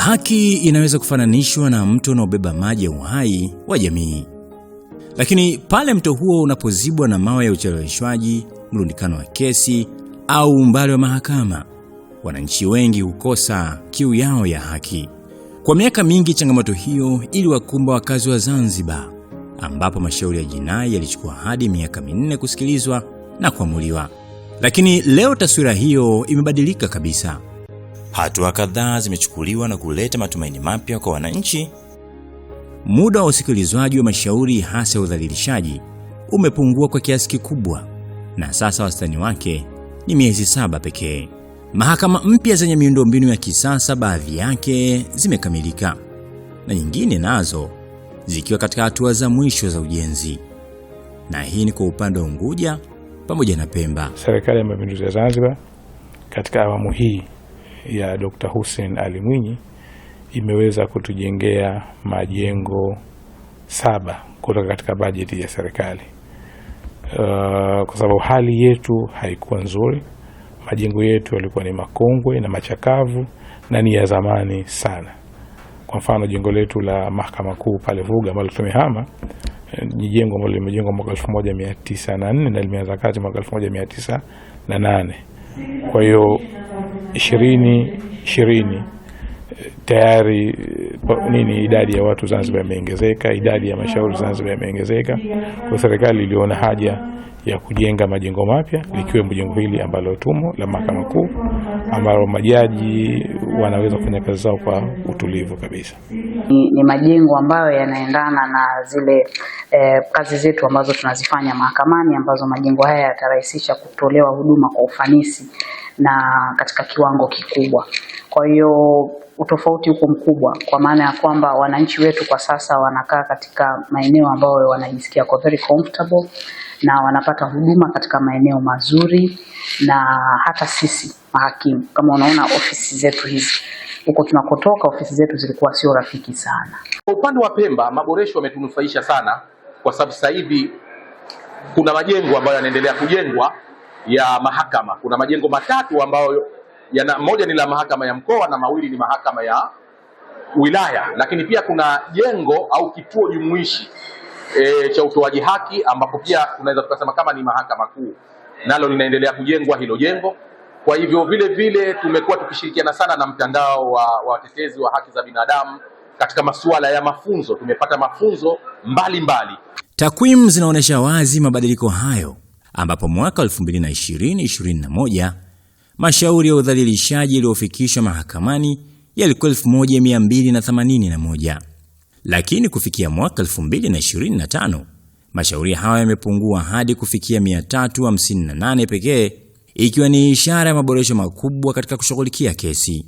Haki inaweza kufananishwa na mto unaobeba maji ya uhai wa jamii. Lakini pale mto huo unapozibwa na mawe ya ucheleweshwaji, mrundikano wa kesi au umbali wa mahakama, wananchi wengi hukosa kiu yao ya haki. Kwa miaka mingi changamoto hiyo iliwakumba wakazi wa Zanzibar, ambapo mashauri ya jinai yalichukua hadi miaka 4 kusikilizwa na kuamuliwa. Lakini leo taswira hiyo imebadilika kabisa. Hatua kadhaa zimechukuliwa na kuleta matumaini mapya kwa wananchi. Muda wa usikilizwaji wa mashauri hasa ya udhalilishaji umepungua kwa kiasi kikubwa, na sasa wastani wake ni miezi 7 pekee. Mahakama mpya zenye miundombinu ya kisasa baadhi yake zimekamilika, na nyingine nazo zikiwa katika hatua za mwisho za ujenzi. Na hii ni kwa upande wa Unguja pamoja na Pemba. Serikali ya Mapinduzi ya Zanzibar katika awamu hii ya Dr. Hussein Ali Mwinyi imeweza kutujengea majengo 7 kutoka katika bajeti ya serikali. Kwa sababu hali yetu haikuwa nzuri. Majengo yetu yalikuwa ni makongwe na machakavu na ni ya zamani sana. Kwa mfano jengo letu la Mahakama Kuu pale Vuga ambalo tumehama ni jengo ambalo limejengwa mwaka 1904 na limeanza kazi mwaka 1908. Kwa hiyo 2020 tayari idadi ya watu Zanzibar imeongezeka, idadi ya mashauri Zanzibar imeongezeka. Kwa serikali iliona haja ya kujenga majengo mapya, likiwemo jengo hili ambalo tumo la Mahakama Kuu, ambalo majaji wanaweza kufanya kazi zao kwa utulivu kabisa. Ni majengo ambayo yanaendana na zile kazi zetu ambazo tunazifanya mahakamani, ambazo majengo haya yatarahisisha kutolewa huduma kwa ufanisi na katika kiwango kikubwa. Kwa hiyo utofauti uko mkubwa, kwa maana ya kwamba wananchi wetu kwa sasa wanakaa katika maeneo ambayo wanajisikia kwa very comfortable na wanapata huduma katika maeneo mazuri. Na hata sisi mahakimu, kama unaona ofisi zetu hizi, huko tunakotoka ofisi zetu zilikuwa sio rafiki sana. Kwa upande wa Pemba, maboresho yametunufaisha sana, kwa sababu sasa hivi kuna majengo ambayo yanaendelea kujengwa ya mahakama. Kuna majengo 3 ambayo moja ni la mahakama ya mkoa na mawili ni mahakama ya wilaya. Lakini pia kuna jengo au kituo jumuishi cha utoaji haki, ambapo pia tunaweza tukasema kama ni mahakama kuu, nalo linaendelea kujengwa hilo jengo. Kwa hivyo vile vile tumekuwa tukishirikiana sana na mtandao wa watetezi wa haki za binadamu katika masuala ya mafunzo. Tumepata mafunzo mbalimbali. Takwimu zinaonyesha wazi mabadiliko hayo, ambapo mwaka 2020-2021 mashauri ya udhalilishaji yaliyofikishwa mahakamani yalikuwa 1281. Lakini kufikia mwaka 2025 mashauri hayo yamepungua hadi kufikia 358 pekee, ikiwa ni ishara ya maboresho makubwa katika kushughulikia kesi.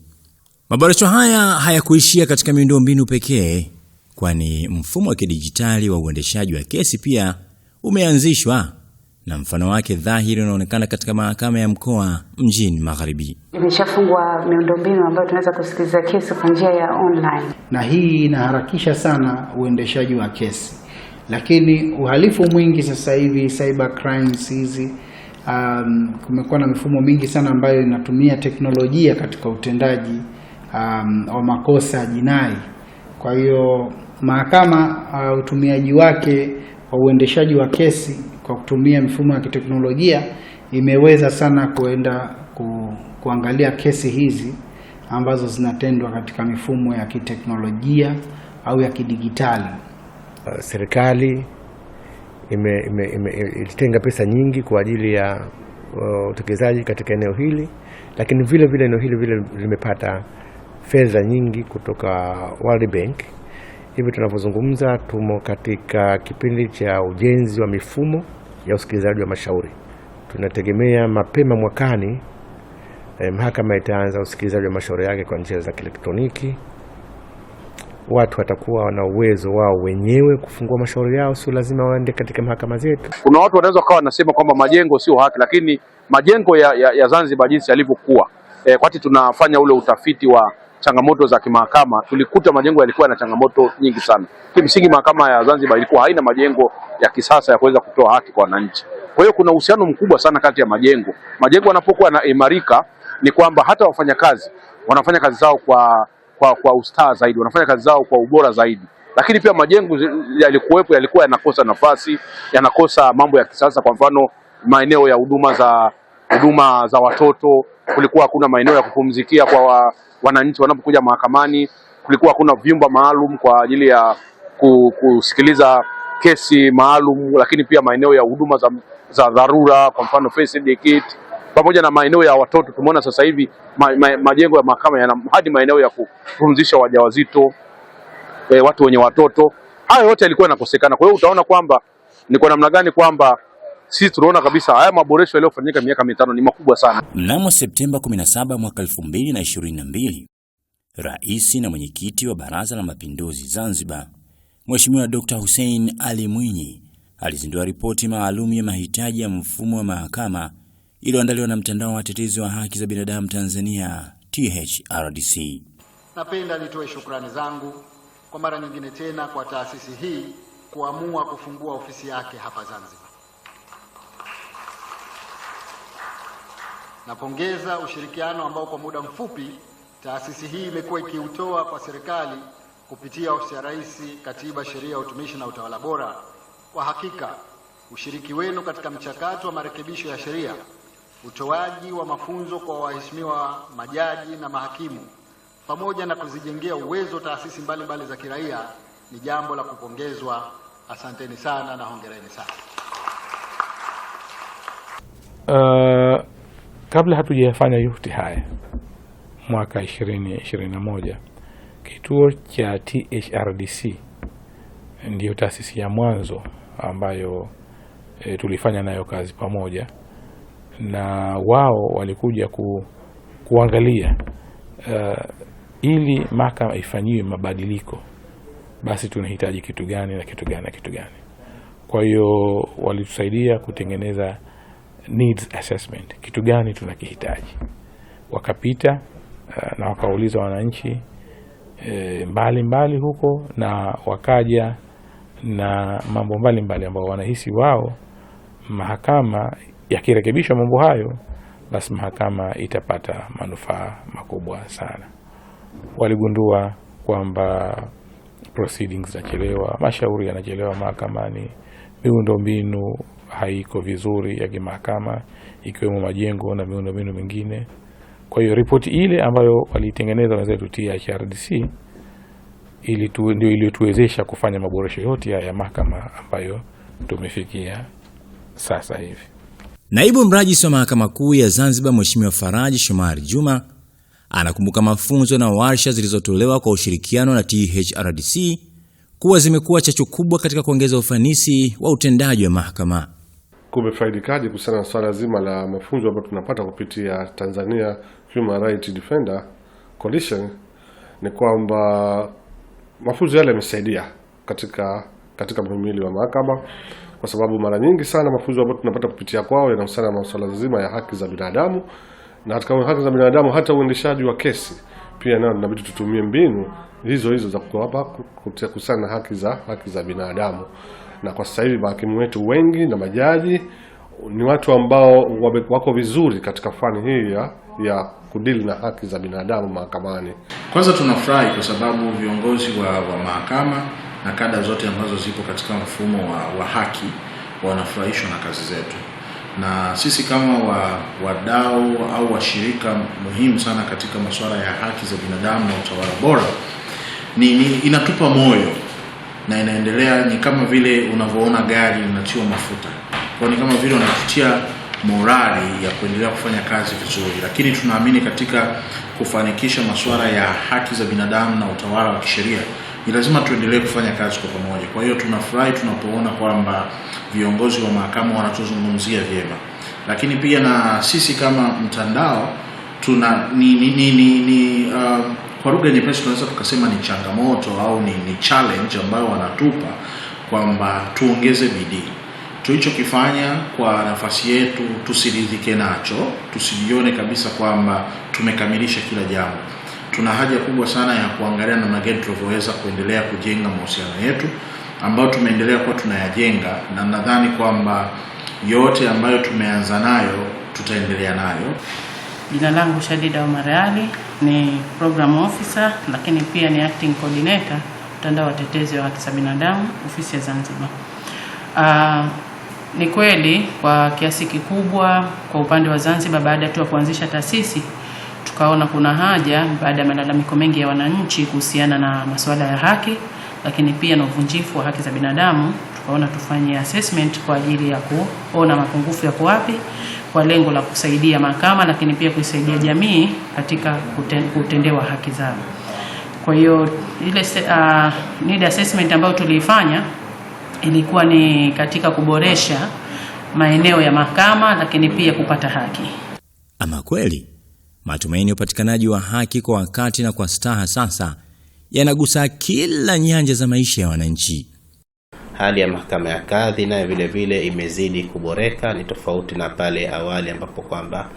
Maboresho haya hayakuishia katika miundombinu pekee, kwani mfumo wa kidijitali wa uendeshaji wa kesi pia umeanzishwa, na mfano wake dhahiri unaonekana katika mahakama ya mkoa mjini Magharibi. Imeshafungwa miundombinu ambayo tunaweza kusikiliza kesi kwa njia ya online, na hii inaharakisha sana uendeshaji wa kesi. Lakini uhalifu mwingi sasa hivi, cyber crimes hizi, kumekuwa na mifumo mingi sana ambayo inatumia teknolojia katika utendaji wa makosa jinai. Kwa hiyo mahakama utumiaji wake wa uendeshaji wa kesi kwa kutumia mifumo ya kiteknolojia imeweza sana kuangalia kesi hizi ambazo zinatendwa katika mifumo ya kiteknolojia au ya kidigitali. Serikali ilitenga pesa nyingi kwa ajili ya utekelezaji katika eneo hili, lakini vile vile eneo hili vile limepata fedha nyingi kutoka World Bank. Hivi tunavyozungumza tumo katika kipindi cha ujenzi wa mifumo ya usikilizaji wa mashauri. Tunategemea mapema mwakani mahakama itaanza usikilizaji wa mashauri yake kwa njia za kielektroniki. Watu watakuwa na uwezo wao wenyewe kufungua mashauri yao, sio lazima waende katika mahakama zetu. Kuna watu wanaweza kawa wanasema kwamba majengo sio haki, lakini majengo ya Zanzibar jinsi yalivyokuwa, wakati tunafanya ule utafiti wa changamoto za kimahakama, tulikuta majengo yalikuwa na changamoto nyingi sana. Kimsingi mahakama ya Zanzibar ilikuwa haina majengo ya kisasa ya kuweza kutoa haki kwa wananchi. Kwa hiyo kuna uhusiano mkubwa sana kati ya majengo. Majengo yanapokuwa yanaimarika ni kwamba hata wafanyakazi wanafanya kazi zao kwa kwa ustaa zaidi, wanafanya kazi zao kwa ubora zaidi. Lakini pia majengo yalikuwepo yalikuwa yanakosa nafasi, yanakosa mambo ya kisasa. Kwa mfano maeneo ya huduma za watoto, kulikuwa hakuna maeneo ya kupumzikia kwa wananchi wanapokuja mahakamani, kulikuwa hakuna vyumba maalum kwa ajili ya kusikiliza kesi maalum, lakini pia maeneo ya huduma za dharura, kwa mfano first aid kit, pamoja na maeneo ya watoto. Tumeona sasa hivi majengo ya mahakama yana hadi maeneo ya kupumzisha wajawazito, watu wenye watoto. Hayo yote yalikuwa yanakosekana. Kwa hiyo utaona kwamba ni kwa namna gani kwamba sisi tunaona kabisa haya maboresho yaliyofanyika miaka 5 ni makubwa sana. Mnamo Septemba 17 mwaka 2022, Rais na Mwenyekiti wa Baraza la Mapinduzi Zanzibar, Mheshimiwa Dr. Hussein Ali Mwinyi alizindua ripoti maalum ya mahitaji ya mfumo wa mahakama iliyoandaliwa na Mtandao wa Watetezi wa Haki za Binadamu Tanzania THRDC. Napenda nitoe shukrani zangu kwa mara nyingine tena kwa taasisi hii kuamua kufungua ofisi yake hapa Zanzibar. Napongeza ushirikiano ambao kwa muda mfupi taasisi hii imekuwa ikiutoa kwa serikali kupitia Ofisi ya Rais, Katiba, Sheria, Utumishi na Utawala Bora. Kwa hakika ushiriki wenu katika mchakato wa marekebisho ya sheria, utoaji wa mafunzo kwa waheshimiwa majaji na mahakimu, pamoja na kuzijengea uwezo taasisi mbalimbali za kiraia ni jambo la kupongezwa. Asanteni sana na hongereni sana. Kabla hatujafanya yote haya, mwaka 2021 kituo cha THRDC ndiyo taasisi ya mwanzo ambayo tulifanya nayo kazi pamoja, na wao walikuja kuangalia ili mahakama ifanyiwe mabadiliko, basi tunahitaji kitu gani na kitu gani na kitu gani. Kwa hiyo walitusaidia kutengeneza needs assessment, kitu gani tunakihitaji. Wakapita na wakauliza wananchi mbali huko, na wakaja na mambo mbali ambao wanahisi wao mahakama yakirekebisha mambo hayo, basi mahakama itapata manufaa makubwa sana. Waligundua kwamba proceedings zinachelewa, mashauri yanachelewa mahakamani, miundombinu haiko vizuri ya kimahakama, ikiwemo majengo na miundombinu mingine. Kwa hiyo ripoti ile ambayo walitengeneza wenzetu THRDC ndio iliyotuwezesha kufanya maboresho yote ya mahakama ambayo tumefikia sasa hivi. Naibu Mrajisi wa Mahakama Kuu ya Zanzibar, Mheshimiwa Faraji Shomari Juma, anakumbuka mafunzo na warsha zilizotolewa kwa ushirikiano na THRDC kuwa zimekuwa chachu kubwa katika kuongeza ufanisi wa utendaji wa mahakama. Kumefaidikaje kuhusiana na swala zima la mafunzo ambayo tunapata kupitia Tanzania Human Rights Defender Coalition ni kwamba mafunzo yale yamesaidia katika muhimili wa mahakama, kwa sababu mara nyingi sana mafunzo ambayo tunapata kupitia kwao yanahusiana na masuala zima ya haki za binadamu, na katika haki za binadamu hata uendeshaji wa kesi pia nao inabidi tutumie mbinu hizo za kuwapa kuhusiana na haki za binadamu. Na kwa sasa hivi mahakimu wetu wengi na majaji ni watu ambao wako vizuri katika fani hii ya kudili na haki za binadamu mahakamani. Kwanza tunafurahi kwa sababu viongozi wa mahakama na kada zote ambazo zipo katika mfumo wa haki wanafurahishwa na kazi zetu, na sisi kama wadau au washirika muhimu sana katika masuala ya haki za binadamu na utawala bora, inatupa moyo na inaendelea. Ni kama vile unavyoona gari linatiwa mafuta, kwa ni kama vile unakutia morali ya kuendelea kufanya kazi vizuri. Lakini tunaamini katika kufanikisha masuala ya haki za binadamu na utawala wa kisheria ni lazima tuendelee kufanya kazi kwa pamoja. Kwa hiyo tunafurahi tunapoona kwamba viongozi wa mahakama wanatuzungumzia vyema, lakini pia na sisi kama mtandao tuna kwa lugha nyepesi tunaweza tukasema ni changamoto au ni challenge ambayo wanatupa kwamba tuongeze bidii. Tulichokifanya kwa nafasi yetu tusiridhike nacho, tusijione kabisa kwamba tumekamilisha kila jambo. Tuna haja kubwa sana ya kuangalia namna gani tunavyoweza kuendelea kujenga mahusiano yetu ambayo tumeendelea kuwa tunayajenga, na nadhani kwamba yote ambayo tumeanza nayo tutaendelea nayo. Jina langu Shadida Omar Ali, ni program officer lakini pia ni acting coordinator mtandao wa watetezi wa haki za binadamu ofisi ya Zanzibar. Ni kweli kwa kiasi kikubwa kwa upande wa Zanzibar, baada tu ya kuanzisha taasisi tukaona kuna haja, baada ya malalamiko mengi ya wananchi kuhusiana na masuala ya haki lakini pia na uvunjifu wa haki za binadamu, tukaona tufanye assessment kwa ajili ya kuona mapungufu yako wapi, kwa lengo la kusaidia mahakama lakini pia kuisaidia jamii katika kutendewa haki zao. Kwa hiyo ile need assessment ambayo tuliifanya ilikuwa ni katika kuboresha maeneo ya mahakama lakini pia kupata haki. Ama kweli matumaini ya upatikanaji wa haki kwa wakati na kwa staha sasa yanagusa kila nyanja za maisha ya wananchi. Hali ya mahakama ya kadhi nayo vile vile imezidi kuboreka, ni tofauti na pale awali ambapo kwamba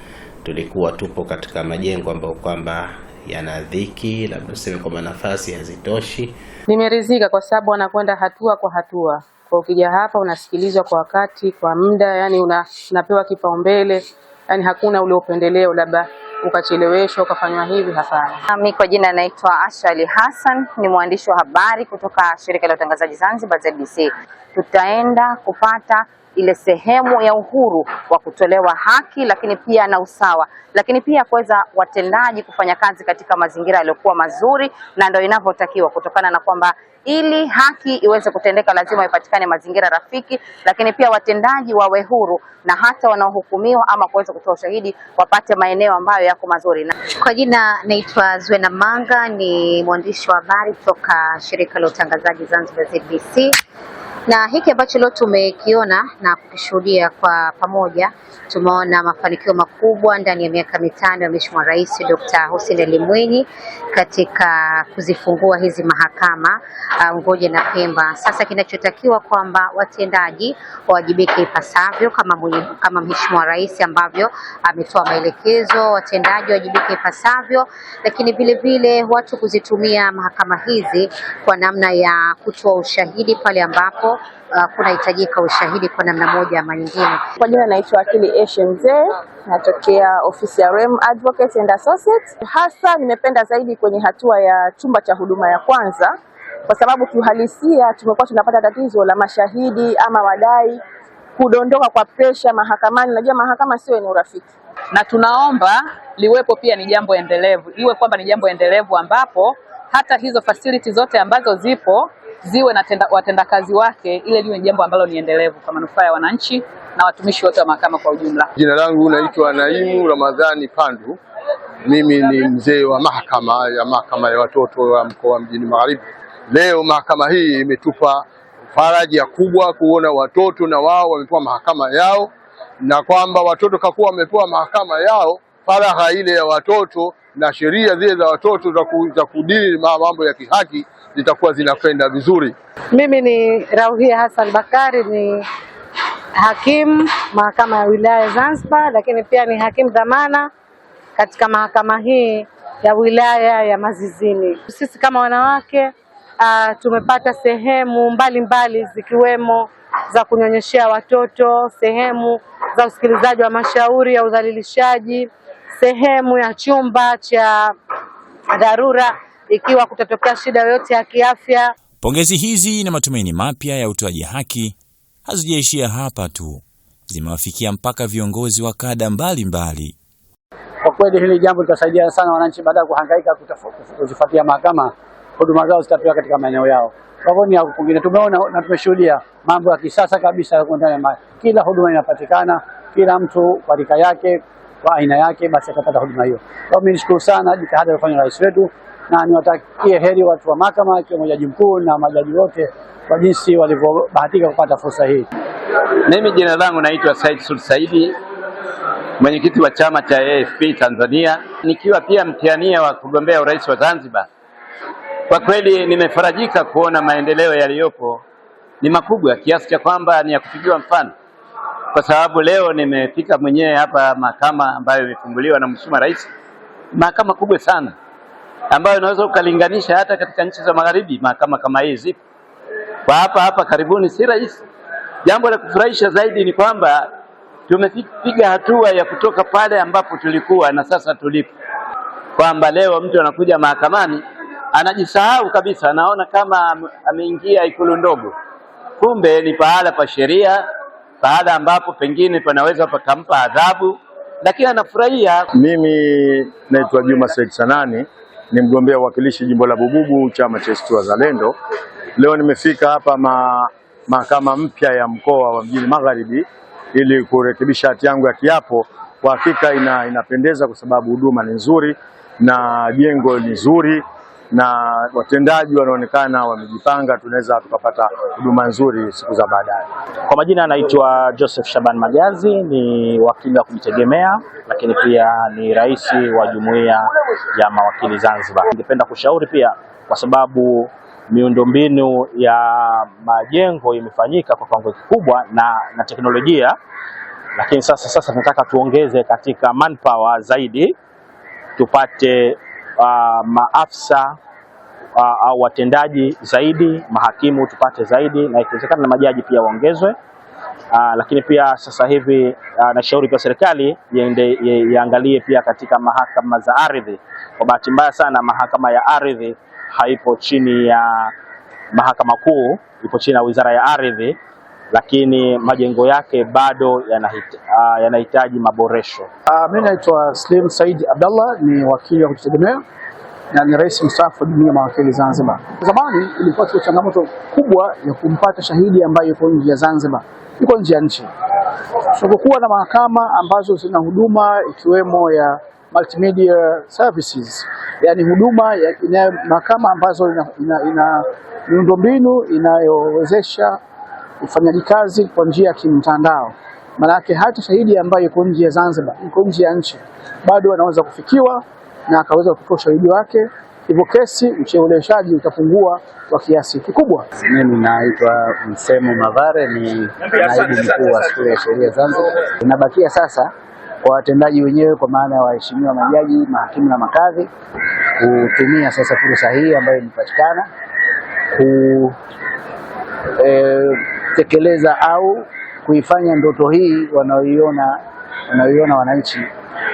tulikuwa tupo katika majengo ambayo kwamba yana dhiki, labda tuseme kwamba nafasi hazitoshi. Nimeridhika kwa sababu wanakwenda hatua kwa hatua. Kwa ukija hapa unasikilizwa kwa wakati, kwa muda, yani unapewa kipaumbele, yani hakuna ule upendeleo labda ukacheleweshwa ukafanywa hivi, hapana. Mimi kwa jina naitwa Asha Ali Hassan, ni mwandishi wa habari kutoka shirika la utangazaji Zanzibar ZBC. Tutaenda kupata ile sehemu ya uhuru wa kutolewa haki lakini pia na usawa, lakini pia kuweza watendaji kufanya kazi katika mazingira yaliyokuwa mazuri, na ndio inavyotakiwa, kutokana na kwamba ili haki iweze kutendeka lazima ipatikane mazingira rafiki, lakini pia watendaji wawe huru, na hata wanaohukumiwa ama kuweza kutoa ushahidi wapate maeneo ambayo yako mazuri. Kwa jina naitwa Zuena Manga, ni mwandishi wa habari kutoka shirika la utangazaji Zanzibar ZBC. Na hiki ambacho leo tumekiona na kushuhudia kwa pamoja, tumeona mafanikio makubwa ndani ya miaka mitano ya Mheshimiwa Rais Dr. Hussein Ali Mwinyi katika kuzifungua hizi mahakama Unguja na Pemba. Sasa kinachotakiwa kwamba watendaji wawajibike ipasavyo kama Mheshimiwa Rais ambavyo ametoa maelekezo, watendaji wawajibike ipasavyo, lakini vile vile watu kuzitumia mahakama hizi kwa namna ya kutoa ushahidi pale ambapo kunahitajika ushahidi kwa namna moja ama nyingine. Kwa jina naitwa Akili Eshenze, natokea ofisi ya Rem Advocates and Associates. Hasa nimependa zaidi kwenye hatua ya chumba cha huduma ya kwanza, kwa sababu kiuhalisia tumekuwa tunapata tatizo la mashahidi ama wadai kudondoka kwa pressure mahakamani. Najua mahakama sio yenye urafiki, na tunaomba liwepo pia ni jambo endelevu, iwe kwamba ni jambo endelevu ambapo hata hizo facility zote ambazo zipo ziwe na watendakazi wake, ile liwe jambo ambalo ni endelevu kwa manufaa ya wananchi na watumishi wote wa mahakama kwa ujumla. Jina langu naitwa Naimu Ramadhani Pandu. Mimi ni mzee wa mahakama ya watoto wa mkoa wa Mjini Magharibi. Leo mahakama hii imetupa faraja kubwa kuona watoto na wao wamepewa mahakama yao, na kwamba watoto kakuwa wamepewa mahakama yao, faragha ile ya watoto na sheria zile za watoto za kudili mambo ya kihaki zitakuwa zinakwenda vizuri. Mimi ni Rauhia Hassan Bakari, ni hakimu mahakama ya wilaya Zanzibar, lakini pia ni hakimu dhamana katika mahakama hii ya wilaya ya Mazizini. Sisi kama wanawake tumepata sehemu mbalimbali zikiwemo za kunyonyeshea watoto, sehemu za usikilizaji wa mashauri ya udhalilishaji, sehemu ya chumba cha dharura ikiwa kutatokea shida yoyote ya kiafya. Pongezi hizi na matumaini mapya ya utoaji haki hazijaishia hapa tu, zimewafikia mpaka viongozi wa kada mbalimbali. Kwa kweli hili jambo litasaidia sana wananchi, baada ya kuhangaika kuzifuatia mahakama, huduma zao zitapewa katika maeneo yao. Kwa hivyo ni ya kupongeza, tumeona na tumeshuhudia mambo ya kisasa kabisa ya kuendana, kila huduma inapatikana, kila mtu kwa rika yake, kwa aina yake, basi atapata huduma hiyo. Kwa hiyo mimi nishukuru sana jitihada iliyofanywa na rais wetu, na niwatakie heri watu wa mahakama, ikiwemo jaji mkuu na majaji wote kwa jinsi walivyobahatika kupata fursa hii. Mimi jina langu naitwa Said Sul Saidi, mwenyekiti wa chama cha AFP Tanzania, nikiwa pia mtiania wa kugombea urais wa Zanzibar. Kwa kweli nimefarajika kuona maendeleo yaliyopo ni makubwa kiasi cha kwamba ni ya kupigiwa mfano, kwa sababu leo nimefika mwenyewe hapa mahakama ambayo imefunguliwa na Mheshimiwa Rais. Mahakama kubwa sana ambayo unaweza ukalinganisha hata katika nchi za magharibi mahakama kama hii zipo. Kwa hapa karibuni si rahisi. Jambo la kufurahisha zaidi ni kwamba tumepiga hatua ya kutoka pale ambapo tulikuwa na sasa tulipo, kwamba leo mtu anakuja mahakamani anajisahau kabisa, anaona kama ameingia ikulu ndogo, kumbe ni pahala pa sheria, pahala ambapo pengine panaweza pakampa adhabu, lakini anafurahia. Mimi naitwa Juma Said Sanani, ni mgombea uwakilishi jimbo la Bububu, chama cha ACT Wazalendo. Leo nimefika hapa mahakama mpya ya mkoa wa Mjini Magharibi ili kurekebisha hati yangu ya kiapo. Kwa hakika inapendeza kwa sababu huduma ni nzuri na jengo ni nzuri na watendaji wanaonekana wamejipanga, tunaweza tukapata huduma nzuri siku za baadaye. Kwa majina anaitwa Joseph Shaban Magazi, ni wakili wa kujitegemea, lakini pia ni rais wa jumuiya ya mawakili Zanzibar. Ningependa kushauri pia, kwa sababu miundombinu ya majengo imefanyika kwa kiwango kikubwa na teknolojia, lakini sasa tunataka tuongeze katika manpower zaidi, tupate maafisa au watendaji zaidi, mahakimu tupate zaidi, na ikiwezekana na majaji pia waongezwe. Lakini pia sasa hivi nashauri pia serikali iangalie pia katika mahakama za ardhi. Kwa bahati mbaya sana mahakama ya ardhi haipo chini ya mahakama kuu, ipo chini ya Wizara ya Ardhi, lakini majengo yake bado yanahitaji maboresho. Mimi naitwa Slim Said Abdallah, ni wakili wa kujitegemea na ni rais mstaafu wa jumuiya ya mawakili Zanzibar. Zamani ilikuwa tu changamoto kubwa ya kumpata shahidi ambaye yuko nje ya Zanzibar, yuko nje ya nchi. Tunapokuwa na mahakama ambazo zina huduma ikiwemo ya multimedia services, yani huduma ya mahakama ambazo ina miundombinu inayowezesha ufanyaji kazi kwa njia ya kimtandao. Maana yake hata shahidi ambaye yuko nje ya Zanzibar, yuko nje ya nchi, bado anaweza kufikiwa na akaweza kutoa ushahidi wake, hivyo kesi ucheleweshaji utapungua kwa kiasi kikubwa. Mimi naitwa Msemo Mavare, ni naibu mkuu wa shule ya sheria Zanzibar. Inabakia sasa kwa watendaji wenyewe, kwa maana ya waheshimiwa majaji, mahakimu na makadhi, kutumia sasa fursa hii ambayo imepatikana kutekeleza au kuifanya ndoto hii wanaoiona wananchi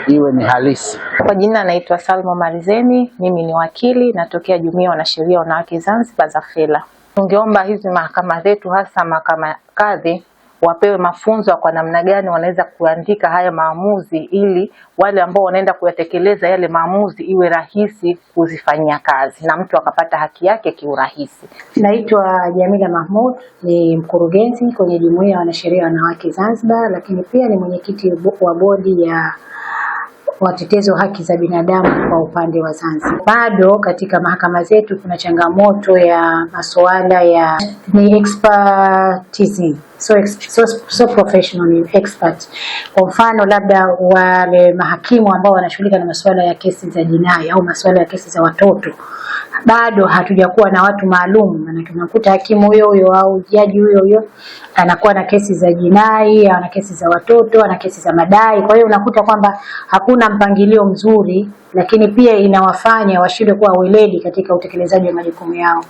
iwe ni halisi. Kwa jina naitwa Salma Marizeni, mimi ni wakili, natokea jumuiya wanasheria wanawake Zanzibar ZAFELA. Tungeomba hizi mahakama zetu, hasa mahakama kadhi, wapewe mafunzo kwa namna gani wanaweza kuandika haya maamuzi, ili wale ambao wanaenda kuyatekeleza yale maamuzi iwe rahisi kuzifanyia kazi na mtu akapata haki yake kiurahisi. Naitwa Jamila Mahmud, ni mkurugenzi kwenye jumuiya ya wanasheria wanawake Zanzibar, lakini pia ni mwenyekiti wa bodi ya watetezi wa haki za binadamu kwa upande wa Zanzibar. Bado katika mahakama zetu kuna changamoto ya masuala ya ni expertise, so professional, ni expert. Kwa mfano labda wale mahakimu ambao wanashughulika na masuala ya kesi za jinai au masuala ya kesi za watoto, bado hatujakuwa na watu maalum. Maana tunakuta hakimu huyo au jaji huyo anakuwa na kesi za jinai, ana kesi za watoto, ana kesi za madai. Kwa hiyo unakuta kwamba hakuna mpangilio mzuri, lakini pia inawafanya washindwe kuwa weledi katika utekelezaji wa majukumu yao.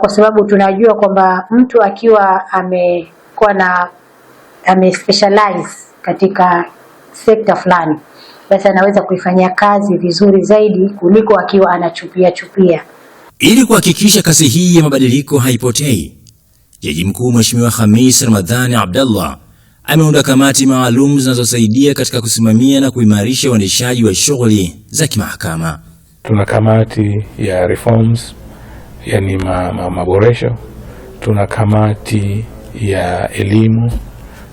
Kwa sababu tunajua kwamba mtu akiwa specialize katika sekta fulani, basi anaweza kuifanyia kazi vizuri zaidi kuliko akiwa anachupia. Ili kuhakikisha kasi hii ya mabadiliko haipotei, Jaji Mkuu Mheshimiwa Khamis Ramadhani Abdallah ameunda kamati maalum zinazosaidia katika kusimamia na kuimarisha uendeshaji wa shughuli za kimahakama. Tuna kamati ya reforms, yani maboresho, tuna kamati ya elimu,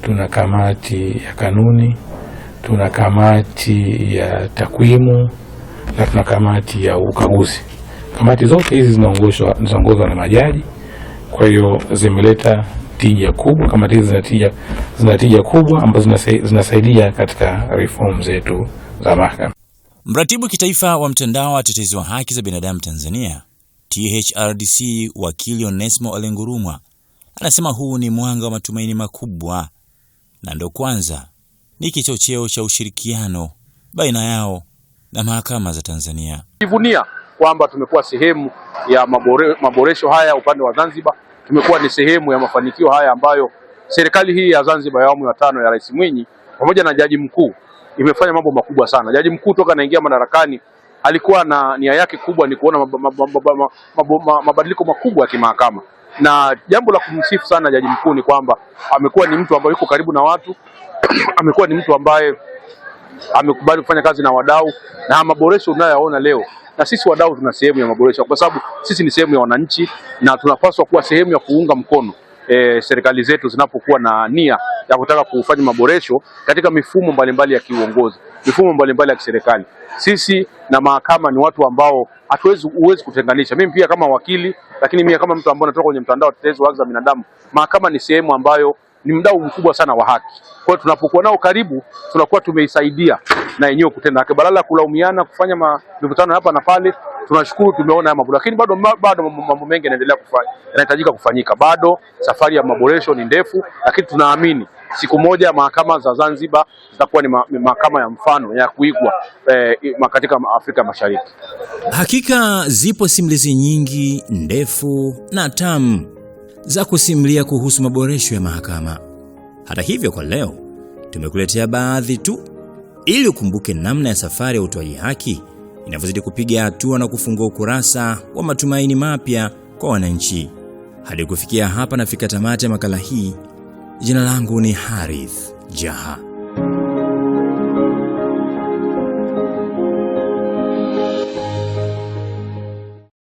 tuna kamati ya kanuni, tuna kamati ya takwimu na tuna kamati ya ukaguzi. Kamati zote hizi zinaongozwa na majaji, kwa hiyo zimeleta tija kubwa. Kamati hizi zina tija kubwa ambazo zinasaidia katika reform zetu za mahakama. Mratibu kitaifa wa mtandao wa watetezi wa haki za binadamu Tanzania THRDC, wakili Onesmo Olengurumwa, anasema huu ni mwanga wa matumaini makubwa na ndo kwanza ni kichocheo cha ushirikiano baina yao na mahakama za Tanzania. Jivunia kwamba tumekuwa sehemu ya maboresho haya upande wa Zanzibar, tumekuwa ni sehemu ya mafanikio haya ambayo serikali hii ya Zanzibar ya awamu ya 5 ya Rais Mwinyi pamoja na Jaji Mkuu imefanya mambo makubwa sana. Jaji Mkuu toka anaingia madarakani alikuwa na nia yake kubwa ni kuona mabadiliko makubwa ya kimahakama, na jambo la kumsifu sana Jaji Mkuu ni kwamba amekuwa ni mtu ambaye yuko karibu na watu amekuwa ni mtu ambaye amekubali kufanya kazi na wadau, na maboresho unayoyaona leo, na sisi wadau tuna sehemu ya maboresho kwa sababu sisi ni sehemu ya wananchi na tunapaswa kuwa sehemu ya kuunga mkono serikali zetu zinapokuwa na nia ya kutaka kufanya maboresho katika mifumo mbalimbali ya kiuongozi, mifumo mbalimbali ya kiserikali. Sisi na mahakama ni watu ambao huwezi kutenganisha. Mimi pia kama wakili, lakini mimi kama mtu ambaye natoka kwenye mtandao wa utetezi wa haki za binadamu, mahakama ni sehemu ambayo ni mdau mkubwa sana wa haki. Kwa hiyo tunapokuwa nao karibu, tunakuwa tumeisaidia na yenyewe kutenda haki, badala ya kulaumiana kufanya mikutano hapa na pale. Tunashukuru tumeona haya mambo, lakini bado mambo mengi yanahitajika kufanyika. Bado safari ya maboresho ni ndefu, lakini tunaamini siku moja mahakama za Zanzibar zitakuwa ni mahakama ya mfano ya kuigwa katika Afrika Mashariki. Hakika zipo simulizi nyingi ndefu na tamu za kusimulia kuhusu maboresho ya mahakama. Hata hivyo, kwa leo tumekuletea baadhi tu ili ukumbuke namna ya safari ya utoaji haki inavyozidi kupiga hatua na kufungua ukurasa wa matumaini mapya kwa wananchi. Hadi kufikia hapa nafika tamati ya makala hii. Jina langu ni Harith Jaha.